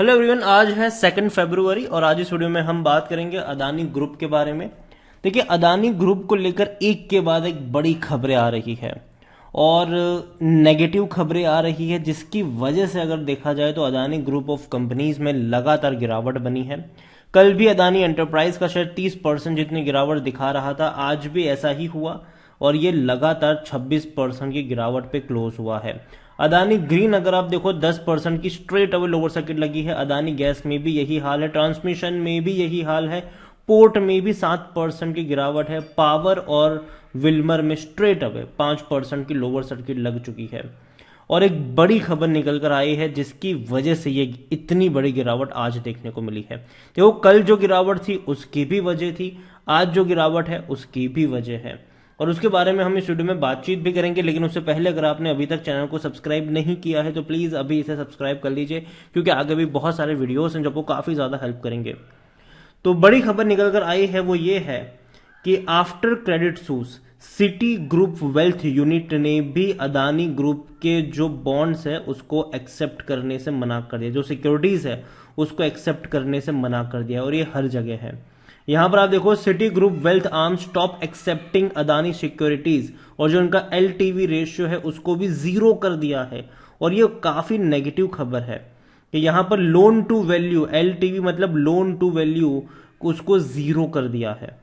Hello everyone, आज है 2 फरवरी और आज इस वीडियो में हम बात करेंगे अदानी ग्रुप के बारे में। देखिए, अदानी ग्रुप को लेकर एक के बाद एक बड़ी खबरें आ रही है और नेगेटिव खबरें आ रही है, जिसकी वजह से अगर देखा जाए तो अदानी ग्रुप ऑफ कंपनीज में लगातार गिरावट बनी है। कल भी अदानी एंटरप्राइज का शेयर 30% जितनी गिरावट दिखा रहा था, आज भी ऐसा ही हुआ और ये लगातार 26% की गिरावट पे क्लोज हुआ है। अदानी ग्रीन अगर आप देखो 10% की स्ट्रेट अवे लोअर सर्किट लगी है। अदानी गैस में भी यही हाल है, ट्रांसमिशन में भी यही हाल है, पोर्ट में भी 7% की गिरावट है, पावर और विल्मर में स्ट्रेट अवे 5% की लोअर सर्किट लग चुकी है। और एक बड़ी खबर निकल कर आई है जिसकी वजह से ये इतनी बड़ी गिरावट आज देखने को मिली है। देखो, कल जो गिरावट थी उसकी भी वजह थी, आज जो गिरावट है उसकी भी वजह है और उसके बारे में हम इस वीडियो में बातचीत भी करेंगे। लेकिन उससे पहले अगर आपने अभी तक चैनल को सब्सक्राइब नहीं किया है तो प्लीज अभी इसे सब्सक्राइब कर लीजिए, क्योंकि आगे भी बहुत सारे वीडियोस हैं जो आपको काफी ज्यादा हेल्प करेंगे। तो बड़ी खबर निकल कर आई है वो ये है कि आफ्टर क्रेडिट सूस सिटी ग्रुप वेल्थ यूनिट ने भी अदानी ग्रुप के जो बॉन्ड्स है उसको एक्सेप्ट करने से मना कर दिया, जो सिक्योरिटीज है उसको एक्सेप्ट करने से मना कर दिया और ये हर जगह है। यहां पर आप देखो, city group wealth arm stop accepting Adani securities और जो उनका एलटीवी रेशियो है उसको भी जीरो कर दिया है। और ये काफी नेगेटिव खबर है कि यहां पर लोन टू वैल्यू, एलटीवी मतलब लोन टू वैल्यू, उसको जीरो कर दिया है।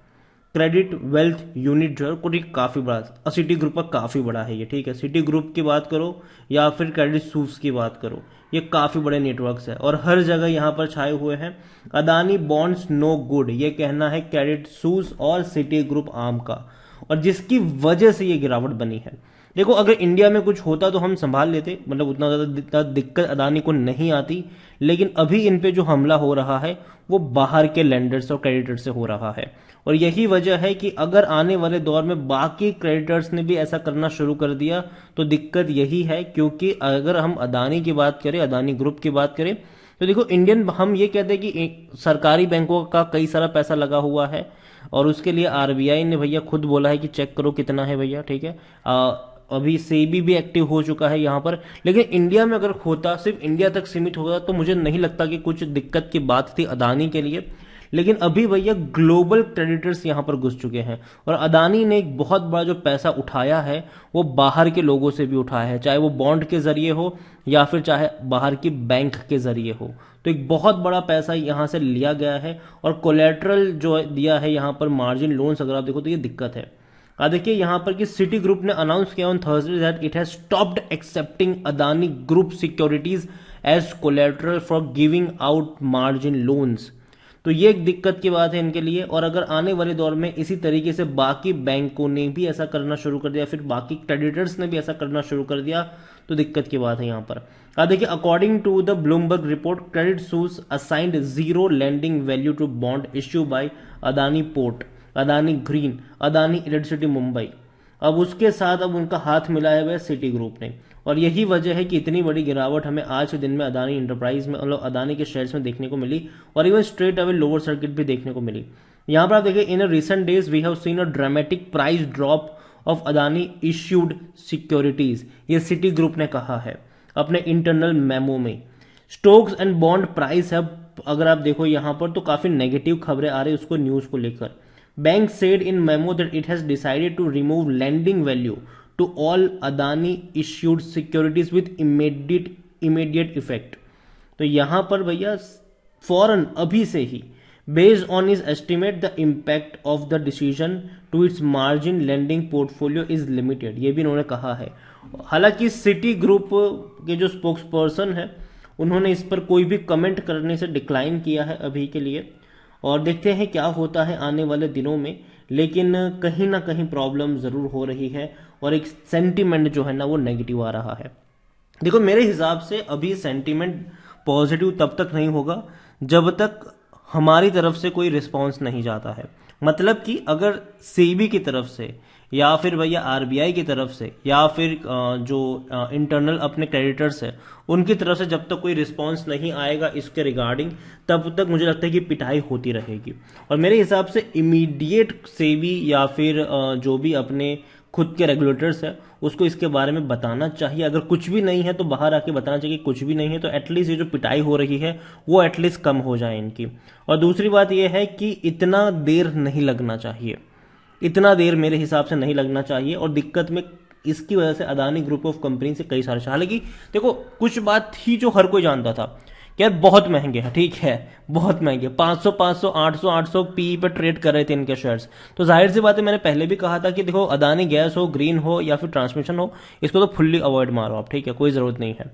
क्रेडिट वेल्थ यूनिट जो है को काफी बड़ा, सिटी ग्रुप का काफी बड़ा है ये, ठीक है। सिटी ग्रुप की बात करो या फिर क्रेडिट सूस की बात करो, ये काफी बड़े नेटवर्क्स है और हर जगह यहां पर छाए हुए हैं। अदानी बॉन्ड्स नो गुड, ये कहना है क्रेडिट सूस और सिटी ग्रुप आर्म का, और जिसकी वजह से ये गिरावट बनी है। देखो, अगर इंडिया में कुछ होता तो हम संभाल लेते, मतलब उतना ज्यादा दिक्कत अदानी को नहीं आती, लेकिन अभी इन पे जो हमला हो रहा है वो बाहर के लेंडर्स और क्रेडिटर्स से हो रहा है। और यही वजह है कि अगर आने वाले दौर में बाकी क्रेडिटर्स ने भी ऐसा करना शुरू कर दिया तो दिक्कत यही है। क्योंकि अगर हम अदानी की बात करें, अदानी ग्रुप की बात करें, तो देखो इंडियन, हम ये कहते हैं कि सरकारी बैंकों का कई सारा पैसा लगा हुआ है और उसके लिए आरबीआई ने भैया खुद बोला है कि चेक करो कितना है भैया, ठीक है। अभी सेबी भी एक्टिव हो चुका है यहाँ पर। लेकिन इंडिया में अगर होता, सिर्फ इंडिया तक सीमित होता, तो मुझे नहीं लगता कि कुछ दिक्कत की बात थी अदानी के लिए। लेकिन अभी भैया ग्लोबल क्रेडिटर्स यहाँ पर घुस चुके हैं और अदानी ने एक बहुत बड़ा जो पैसा उठाया है वो बाहर के लोगों से भी उठाया है, चाहे वो बॉन्ड के जरिए हो या फिर चाहे बाहर की बैंक के जरिए हो। तो एक बहुत बड़ा पैसा यहाँ से लिया गया है और कोलेट्रल जो दिया है यहाँ पर, मार्जिन लोन्स अगर आप देखो तो ये दिक्कत है। देखिए यहाँ पर कि सिटी ग्रुप ने अनाउंस किया on Thursday that it has stopped accepting Adani group securities as collateral for giving out margin loans. तो ये एक दिक्कत की बात है इनके लिए। और अगर आने वाले दौर में इसी तरीके से बाकी बैंकों ने भी ऐसा करना शुरू कर दिया, फिर बाकी क्रेडिटर्स ने भी ऐसा करना शुरू कर दिया, तो दिक्कत की बात है यहाँ पर। देखिए, according to the Bloomberg report, Credit Suisse assigned zero lending value to bond issue by Adani port, Adani green, Adani electricity Mumbai. अब उसके साथ अब उनका हाथ मिलाया हुआ है सिटी ग्रुप ने, और यही वजह है कि इतनी बड़ी गिरावट हमें आज के दिन में अदानी इंटरप्राइज में, मतलब अदानी के शेयर्स में देखने को मिली और even straight away lower circuit भी देखने को मिली। यहां पर आप देखिए, in recent days we have seen a dramatic price drop of Adani issued securities, ये सिटी ग्रुप ने कहा है अपने इंटरनल मेमो में। स्टॉक्स एंड बॉन्ड प्राइस है, अगर आप देखो यहां पर तो काफी नेगेटिव खबरें आ रही है उसको न्यूज को लेकर। Bank said in memo that it has decided to remove lending value to all Adani issued securities with immediate effect। तो यहां पर भैया फौरन अभी से ही, based on his estimate the impact of the decision to its margin lending portfolio is limited, ये भी इन्होंने कहा है। हालांकि सिटी ग्रुप के जो स्पोक्स पर्सन है उन्होंने इस पर कोई भी कमेंट करने से डिक्लाइन किया है अभी के लिए, और देखते हैं क्या होता है आने वाले दिनों में। लेकिन कहीं ना कहीं प्रॉब्लम जरूर हो रही है और एक सेंटीमेंट जो है ना वो नेगेटिव आ रहा है। देखो, मेरे हिसाब से अभी सेंटीमेंट पॉजिटिव तब तक नहीं होगा जब तक हमारी तरफ से कोई रिस्पॉन्स नहीं जाता है। मतलब कि अगर सेबी की तरफ से या फिर भैया आरबीआई की तरफ से या फिर जो इंटरनल अपने क्रेडिटर्स है उनकी तरफ से जब तक कोई रिस्पांस नहीं आएगा इसके रिगार्डिंग, तब तक मुझे लगता है कि पिटाई होती रहेगी। और मेरे हिसाब से इमीडिएट सेबी या फिर जो भी अपने खुद के रेगुलेटर्स है उसको इसके बारे में बताना चाहिए। अगर कुछ भी नहीं है तो बाहर आके बताना चाहिए कि कुछ भी नहीं है, तो एटलीस्ट ये जो पिटाई हो रही है वो एटलीस्ट कम हो जाए इनकी। और दूसरी बात यह है कि इतना देर नहीं लगना चाहिए, इतना देर मेरे हिसाब से नहीं लगना चाहिए। और दिक्कत में इसकी वजह से अदानी ग्रुप ऑफ कंपनी से कई सारे, हालांकि देखो कुछ बात थी जो हर कोई जानता था कि यार बहुत महंगे हैं, ठीक है बहुत महंगे, 500 500 800 800 पी पे ट्रेड कर रहे थे इनके शेयर्स। तो जाहिर सी बात है, मैंने पहले भी कहा था कि देखो अदानी गैस हो, ग्रीन हो या फिर ट्रांसमिशन हो, इसको तो फुल्ली अवॉइड मारो आप, ठीक है, कोई जरूरत नहीं है।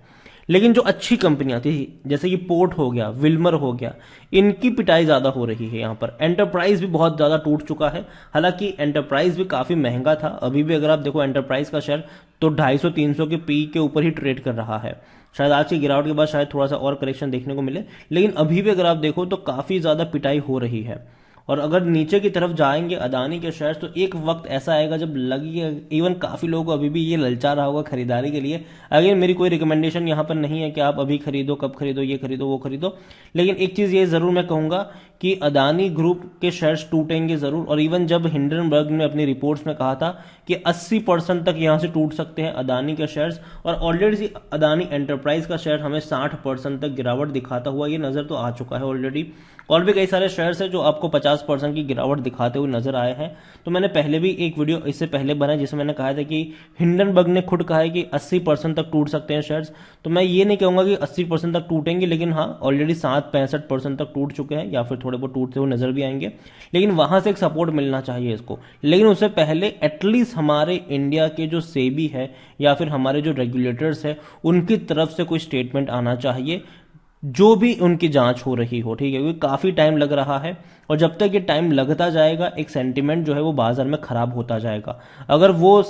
लेकिन जो अच्छी कंपनियां थी जैसे कि पोर्ट हो गया, विल्मर हो गया, इनकी पिटाई ज्यादा हो रही है यहाँ पर। एंटरप्राइज भी बहुत ज्यादा टूट चुका है, हालांकि एंटरप्राइज भी काफी महंगा था। अभी भी अगर आप देखो एंटरप्राइज का शेयर तो 250 300 के पी के ऊपर ही ट्रेड कर रहा है। शायद आज की गिरावट के बाद शायद थोड़ा सा और करेक्शन देखने को मिले, लेकिन अभी भी अगर आप देखो तो काफी ज्यादा पिटाई हो रही है। और अगर नीचे की तरफ जाएंगे अदानी के शेयर्स तो एक वक्त ऐसा आएगा जब लगेगा, इवन काफी लोगों को अभी भी ये ललचा रहा होगा खरीदारी के लिए। अगर मेरी कोई रिकमेंडेशन यहाँ पर नहीं है कि आप अभी खरीदो, कब खरीदो, ये खरीदो वो खरीदो, लेकिन एक चीज ये जरूर मैं कहूंगा कि अदानी ग्रुप के शेयर्स टूटेंगे जरूर। और इवन जब हिंडनबर्ग ने अपनी रिपोर्ट्स में कहा था कि 80% तक यहां से टूट सकते हैं अदानी के शेयर्स, और ऑलरेडी अदानी एंटरप्राइज का शेयर हमें 60% तक गिरावट दिखाता हुआ ये नजर तो आ चुका है ऑलरेडी। और भी कई सारे शेयर्स है जो आपको 50% की गिरावट दिखाते हुए नजर आए हैं। तो मैंने पहले भी एक वीडियो इससे पहले बनाया जिसमें मैंने कहा था कि हिंडनबर्ग ने खुद कहा है कि 80% तक टूट सकते हैं शेयर्स। तो मैं ये नहीं कहूंगा कि 80% तक टूटेंगे, लेकिन हाँ ऑलरेडी 65% तक टूट चुके हैं या फिर थोड़े बहुत टूटते हुए नजर भी आएंगे। लेकिन वहां से एक सपोर्ट मिलना चाहिए इसको। लेकिन उससे पहले एटलीस्ट हमारे इंडिया के जो सेबी है या फिर हमारे जो रेगुलेटर्स है उनकी तरफ से कोई स्टेटमेंट आना चाहिए, जो भी उनकी जांच हो रही हो, ठीक है, क्योंकि काफी टाइम लग रहा है। और जब तक ये टाइम लगता जाएगा एक सेंटिमेंट जो है वो बाजार में खराब होता जाएगा। अगर वो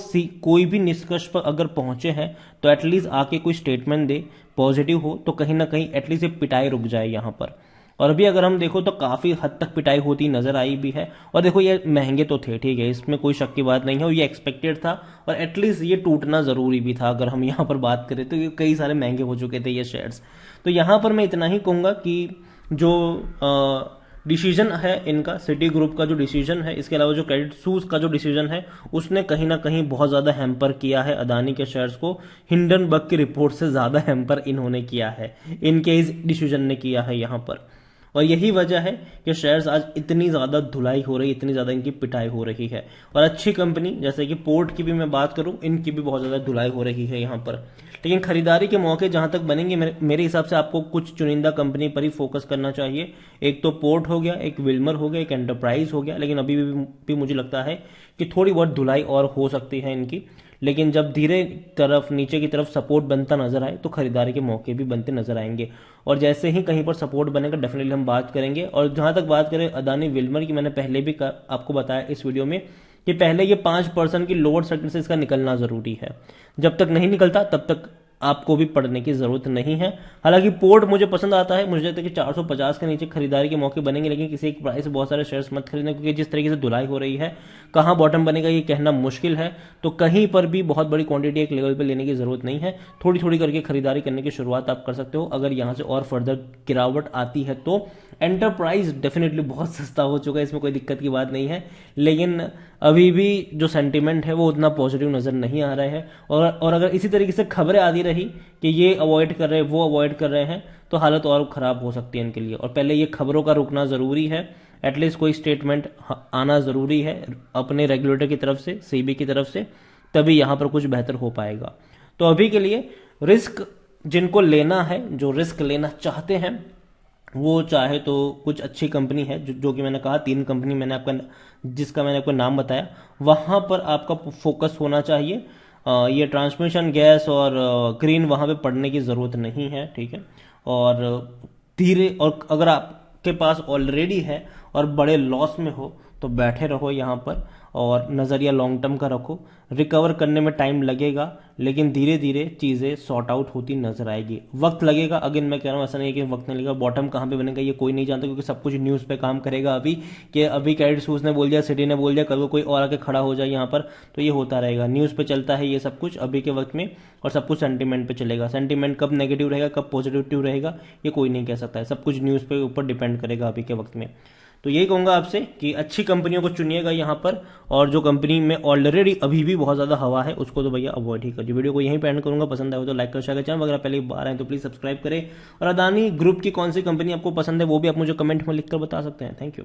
कोई भी निष्कर्ष पर अगर पहुंचे हैं तो एटलीस्ट आके कोई स्टेटमेंट दे, पॉजिटिव हो, तो कहीं ना कहीं एटलीस्ट ये पिटाई रुक जाए यहां पर। और अभी अगर हम देखो तो काफी हद तक पिटाई होती नजर आई भी है। और देखो ये महंगे तो थे, ठीक है, इसमें कोई शक की बात नहीं है, और ये एक्सपेक्टेड था, और एटलीस्ट ये टूटना जरूरी भी था। अगर हम यहाँ पर बात करें तो ये कई सारे महंगे हो चुके थे ये शेयर्स। तो यहां पर मैं इतना ही कहूंगा कि जो डिसीजन है इनका, सिटी ग्रुप का जो डिसीजन है, इसके अलावा जो क्रेडिट सूज का जो डिसीजन है, उसने कहीं ना कहीं बहुत ज्यादा हैम्पर किया है अदानी के शेयर्स को। हिंडनबर्ग की रिपोर्ट से ज्यादा हैम्पर इन्होंने किया है, इनके इस डिसीजन ने किया है यहां पर। और यही वजह है कि शेयर्स आज इतनी ज्यादा धुलाई हो रही है, इतनी ज्यादा इनकी पिटाई हो रही है। और अच्छी कंपनी जैसे कि पोर्ट की भी मैं बात करूं, इनकी भी बहुत ज्यादा धुलाई हो रही है यहां पर। लेकिन खरीदारी के मौके जहां तक बनेंगे, मेरे हिसाब से आपको कुछ चुनिंदा कंपनी पर ही फोकस करना चाहिए। एक तो पोर्ट हो गया, एक विल्मर हो गया, एक एंटरप्राइज हो गया। लेकिन अभी भी मुझे लगता है कि थोड़ी बहुत धुलाई और हो सकती है इनकी। लेकिन जब धीरे तरफ नीचे की तरफ सपोर्ट बनता नजर आए तो खरीदारी के मौके भी बनते नजर आएंगे। और जैसे ही कहीं पर सपोर्ट बनेगा डेफिनेटली हम बात करेंगे। और जहां तक बात करें अदानी विल्मर की, मैंने पहले भी आपको बताया इस वीडियो में कि पहले ये 5% की लोअर सेक्टर से इसका निकलना जरूरी है। जब तक नहीं निकलता तब तक आपको भी पढ़ने की जरूरत नहीं है। हालांकि पोर्ट मुझे पसंद आता है, मुझे लगता है कि 450 के नीचे खरीदारी के मौके बनेंगे, लेकिन किसी एक प्राइस से बहुत सारे शेयर्स मत खरीदना, क्योंकि जिस तरीके से धुलाई हो रही है कहां बॉटम बनेगा ये कहना मुश्किल है। तो कहीं पर भी बहुत बड़ी क्वांटिटी एक लेवल पर लेने की जरूरत नहीं है, थोड़ी थोड़ी करके खरीदारी करने की शुरुआत आप कर सकते हो। अगर यहां से और फर्दर गिरावट आती है तो एंटरप्राइज डेफिनेटली बहुत सस्ता हो चुका है, इसमें कोई दिक्कत की बात नहीं है। लेकिन अभी भी जो सेंटीमेंट है वो उतना पॉजिटिव नजर नहीं आ रहा है। और अगर इसी तरीके से खबरें आती रही कि ये अवॉइड कर रहे हैं, वो अवॉइड कर रहे हैं, तो हालत और खराब हो सकती है इनके लिए। और पहले ये खबरों का रुकना जरूरी है, एटलीस्ट कोई स्टेटमेंट आना जरूरी है अपने रेगुलेटर की तरफ से, सेबी की तरफ से, तभी यहां पर कुछ बेहतर हो पाएगा। तो अभी के लिए रिस्क जिनको लेना है, जो रिस्क लेना चाहते हैं, वो चाहे तो कुछ अच्छी कंपनी है जो कि मैंने कहा 3 कंपनी मैंने जिसका मैंने आपको नाम बताया, वहां पर आपका फोकस होना चाहिए। ये ट्रांसमिशन गैस और ग्रीन वहां पे पड़ने की जरूरत नहीं है, ठीक है। और धीरे, और अगर आपके पास ऑलरेडी है और बड़े लॉस में हो तो बैठे रहो यहां पर, और नजरिया लॉन्ग टर्म का रखो। रिकवर करने में टाइम लगेगा, लेकिन धीरे धीरे चीजें सॉर्ट आउट होती नजर आएगी। वक्त लगेगा, अगेन मैं कह रहा हूं ऐसा नहीं है कि वक्त नहीं लगेगा। बॉटम कहां पे बनेगा ये कोई नहीं जानता, क्योंकि सब कुछ न्यूज पे काम करेगा। अभी क्रेडिट सूज ने बोल दिया, सिटी ने बोल दिया, कल को कोई और आके खड़ा हो जाए यहाँ पर, तो ये होता रहेगा। न्यूज पे चलता है ये सब कुछ अभी के वक्त में, और सब कुछ सेंटीमेंट पे चलेगा। सेंटीमेंट कब नेगेटिव रहेगा, कब पॉजिटिव रहेगा, ये कोई नहीं कह सकता है। सब कुछ न्यूज पे ऊपर डिपेंड करेगा अभी के वक्त में। तो यही कहूंगा आपसे कि अच्छी कंपनियों को चुनिएगा यहाँ पर, और जो कंपनी में ऑलरेडी अभी भी बहुत ज़्यादा हवा है उसको तो भैया अवॉइड ही करिए। वीडियो को यहीं पे एंड करूंगा, पसंद आए तो लाइक कर शेयर करें, अगर पहले बार आए तो प्लीज़ सब्सक्राइब करें, और अदानी ग्रुप की कौन सी कंपनी आपको पसंद है वो भी आप मुझे कमेंट में लिखकर बता सकते हैं। Thank you.